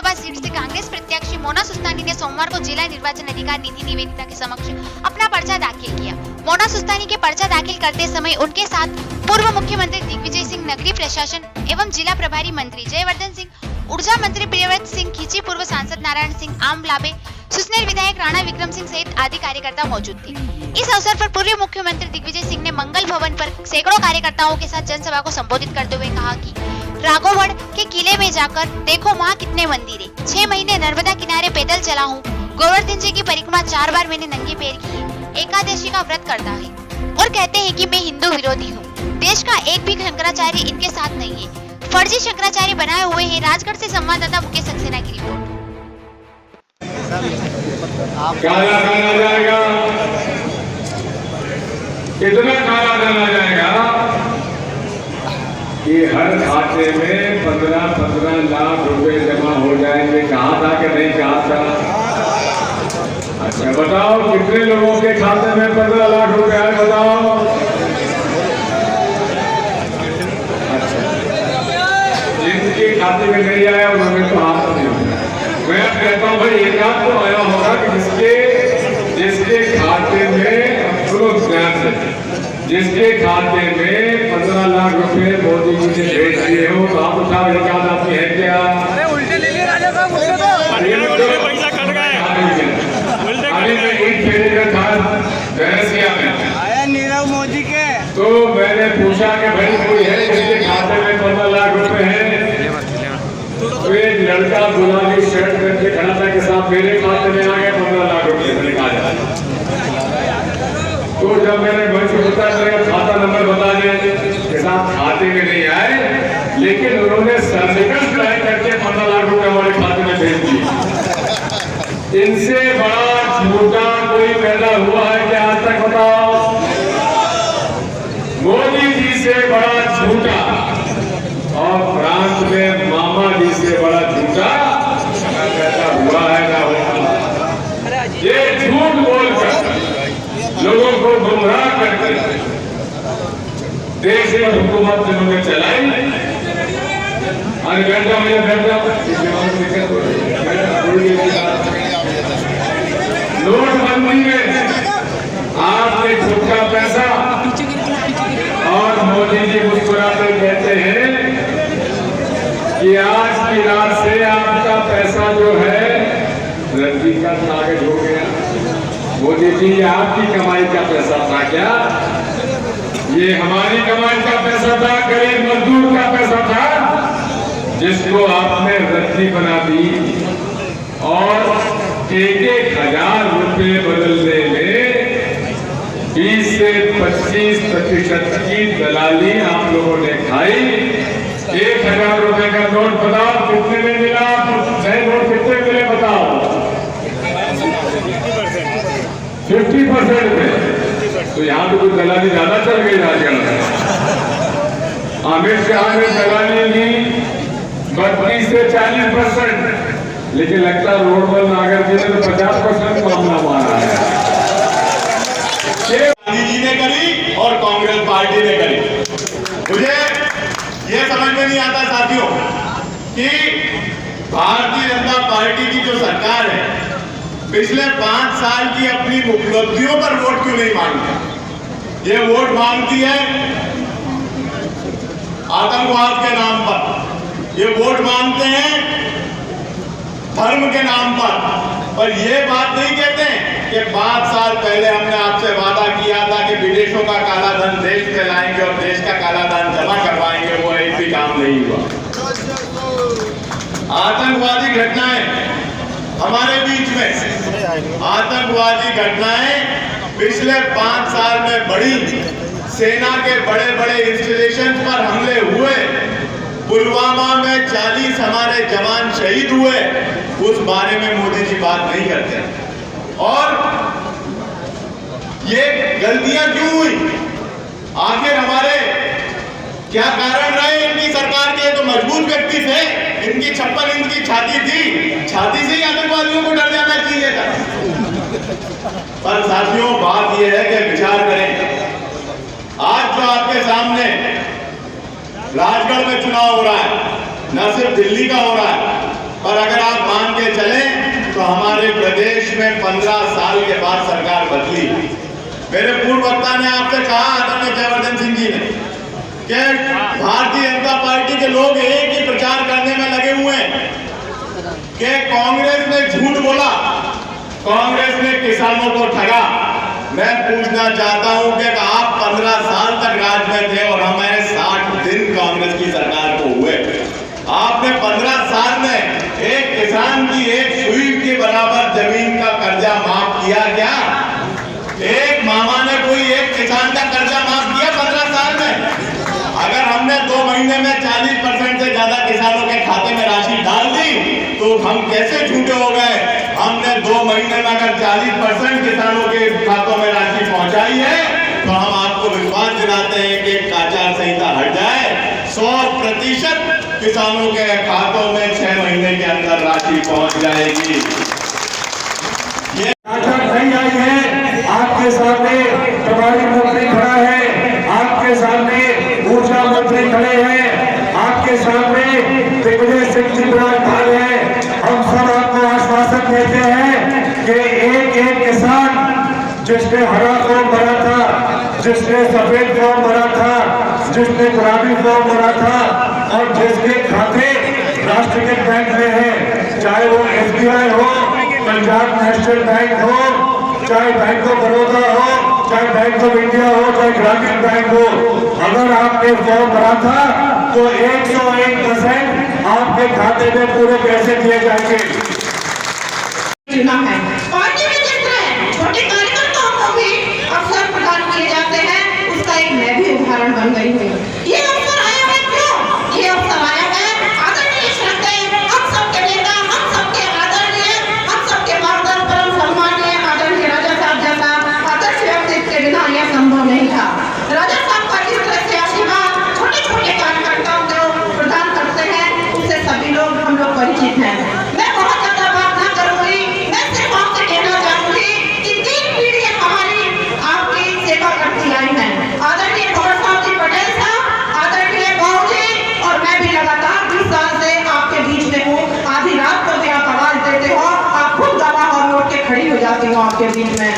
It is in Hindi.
लोकसभा सीट से कांग्रेस प्रत्याशी मोना सुस्तानी ने सोमवार को जिला निर्वाचन अधिकारी निधि निवेदिता के समक्ष अपना पर्चा दाखिल किया। मोना सुस्तानी के पर्चा दाखिल करते समय उनके साथ पूर्व मुख्यमंत्री दिग्विजय सिंह, नगरीय प्रशासन एवं जिला प्रभारी मंत्री जयवर्धन सिंह, ऊर्जा मंत्री प्रियव्रत सिंह खींची, पूर्व सांसद नारायण सिंह आमलाबे, सुसनेर विधायक राणा विक्रम सिंह सहित आदि कार्यकर्ता मौजूद थे। इस अवसर पर पूर्व मुख्यमंत्री दिग्विजय सिंह ने मंगल भवन पर सैकड़ों कार्यकर्ताओं के साथ जनसभा को संबोधित करते हुए कहा कि राघोगढ़ के किले में जाकर देखो वहाँ कितने मंदिर है। 6 महीने नर्मदा किनारे पैदल चला हूँ। गोवर्धन जी की परिक्रमा 4 बार मैंने नंगे पैर की है। एकादशी का व्रत करता है और कहते हैं कि मैं हिंदू विरोधी हूँ। देश का एक भी शंकराचार्य इनके साथ नहीं है। फर्जी शंकराचार्य बनाए हुए हैं। राजगढ़ से संवाददाता मुकेश सक्सेना की रिपोर्ट। काला जाना जाएगा, इतना काला जाना जाएगा कि हर खाते में 15-15 लाख रुपए जमा हो जाएंगे। कहा था कि नहीं कहा था? अच्छा बताओ, कितने लोगों के खाते में 15 लाख रुपए है? बताओ। अच्छा, जिनके खाते में नहीं आया उन्होंने तो हाथ नहीं उठाया। मैं कहता हूँ भाई एक आध तो आया होगा कि जिसके खाते में, सुनो ध्यान से, जिसके खाते में 15 लाख रुपए मोदी जी ने भेज दिए हो तो आप उठाओ। एक आध आपकी है क्या? अरे उल्टे ले लिए राजा साहब, उल्टे तो पैसा कट गया। अभी मैं ईट फेरी का था बहरसिया में, आया नीरव मोदी के, तो मैंने पूछा कि भाई कोई है जिसके खाते में 15 लाख रुपए है? तो एक लड़का गुलाबी शर्ट करके खड़ा था कि साहब मेरे खाते में आ गए 15 लाख रुपए। मैंने कहा तो जब मैंने भाई से पूछा मेरा खाता नंबर बता दिया कि साहब खाते में नहीं आए, लेकिन उन्होंने सर्जिकल स्ट्राइक करके 15 लाख रुपए हमारे खाते में भेज दिए। इनसे बड़ा झूठा कोई पैदा हुआ है क्या आज तक? बताओ। मोदी जी से बड़ा झूठा और प्रांत में मामा जी से बड़ा झूठा पैदा हुआ है ना होगा। ये झूठ बोलकर लोगों को गुमराह करके देश में हुकूमत जिन्होंने चलाई, नोटबंदी में आपने खुद का पैसा, और मोदी जी मुस्कुराते कहते हैं कि आज की रात से आपका पैसा जो है रद्दी का कागज हो गया। मोदी जी, ये आपकी कमाई का पैसा था क्या? ये हमारी कमाई का पैसा था, गरीब मजदूर का पैसा था, जिसको आपने रद्दी बना दी। और 1,000 रुपए बदलने में 20 से 25% की दलाली आप लोगों ने खाई। 1,000 रुपए का नोट बताओ कितने में मिला? नए नोट कितने मिले बताओ? 50% में। तो यहाँ तो कुछ दलाली ज्यादा चल गई राजगढ़ में। अमित शाह ने दलाली ली 32 से 40%, लेकिन लगता है रोडमल नागर जी ने तो 50% मामला मारा है। गांधी जी ने करी और कांग्रेस पार्टी ने करी। मुझे ये समझ में नहीं आता साथियों कि भारतीय जनता पार्टी की जो सरकार है पिछले 5 साल की अपनी उपलब्धियों पर वोट क्यों नहीं मांगती? ये वोट मांगती है आतंकवाद के नाम पर, ये वोट मांगते हैं धर्म के नाम पर ये बात नहीं कहते कि 5 साल पहले हमने आपसे वादा किया था कि विदेशों का काला धन देश में लाएंगे और देश का काला धन जमा करवाएंगे, वो एक भी काम नहीं हुआ। आतंकवादी घटनाएं हमारे बीच में, आतंकवादी घटनाएं पिछले 5 साल में बढ़ी। सेना के बड़े बड़े इंस्टॉलेशन पर हमले हुए, पुलवामा में 40 हमारे जवान शहीद हुए, उस बारे में मोदी जी बात नहीं करते। और ये गलतियां क्यों हुई? आखिर हमारे क्या कारण रहे इनकी सरकार के? तो मजबूत व्यक्ति थे, इनकी 56 इंच की छाती थी, छाती से ही आतंकवादियों को डर जाना चाहिए था। पर साथियों बात यह है कि विचार करें, आज जो आपके सामने राजगढ़ में चुनाव हो रहा है, न सिर्फ दिल्ली का हो रहा है, पर अगर आप मान के चलें तो हमारे प्रदेश में 15 साल के बाद सरकार बदली। मेरे पूर्व वक्ता ने आपसे कहा, आदरणीय जयवर्धन सिंह जी ने, कि भारतीय जनता पार्टी के लोग एक ही प्रचार करने में लगे हुए हैं कि कांग्रेस ने झूठ बोला, कांग्रेस ने किसानों को ठगा। मैं पूछना चाहता हूं कि आप 15 साल तक राज में थे और हमारे 60 दिन कांग्रेस की सरकार को हुए। आपने 15 साल में एक किसान की एक सुई के बराबर जमीन का कर्जा माफ किया क्या? एक मामा ने कोई एक किसान का कर्जा माफ किया 15 साल में? अगर हमने 2 महीने में 40% से ज्यादा किसानों के खाते में राशि डाल दी तो हम कैसे झूठे हो गए? हमने 2 महीने में अगर 40% किसानों के खातों में राशि पहुंचाई है तो हम आपको विश्वास दिलाते हैं कि आचार संहिता हट जाए, 100% किसानों के खातों में 6 महीने के अंदर राशि पहुंच जाएगी। ये नहीं आई है। आपके सामने प्रभारी मंत्री खड़ा है, आपके सामने ऊर्जा मंत्री खड़े हैं, आपके सामने दिग्विजय सिंह जी विराजमान है। हम सब आपको आश्वासन देते हैं कि एक किसान जिसने हरा फॉर्म भरा था, जिसने सफेद फॉर्म भरा था, जिसने गुलाबी फॉर्म भरा था और जिसके खाते राष्ट्रीय बैंक में है, चाहे वो SBI हो, पंजाब नेशनल बैंक हो, चाहे बैंक ऑफ बड़ौदा हो, चाहे बैंक ऑफ इंडिया हो, चाहे ग्रामीण बैंक हो, अगर आपने फॉर्म भरा था तो 101% आपके खाते में पूरे पैसे दिए जाएंगे। चुना है पार्टी में देख रहे हैं, छोटे कार्यकर्ताओं को भी अवसर प्रदान किए जाते हैं। उसका एक मैं भी उदाहरण बन गई हूँ। ये अवसर आया है क्यों? ये अवसर आया है आदरणीय श्रद्धेय हम सबके नेता, हम सबके आदरणीय, हम सबके मार्गदर्शन परम सम्मानीय आदरणीय राजा साहब जैसा आदर्श व्यक्तित्व के बिना यह संभव नहीं था। राजा साहब का जिस तरह से आशीर्वाद छोटे छोटे कार्यकर्ताओं को प्रदान करते हैं, उससे सभी लोग हम लोग परिचित हैं। मैं बहुत ज्यादा बात ना करूंगी, मैं सिर्फ आपसे कहना चाहूंगी कि 3 पीढ़ियां हमारी आपकी सेवा करती आई हैं। आदरणीय भगत साहब जी पटेल साहब, आदरणीय बाबू जी, और मैं भी लगातार 20 साल से आपके बीच में हूँ। आधी रात को भी आप आवाज देते हो, आप खुद गवाह और उठ के खड़ी हो जाती हो आपके बीच में।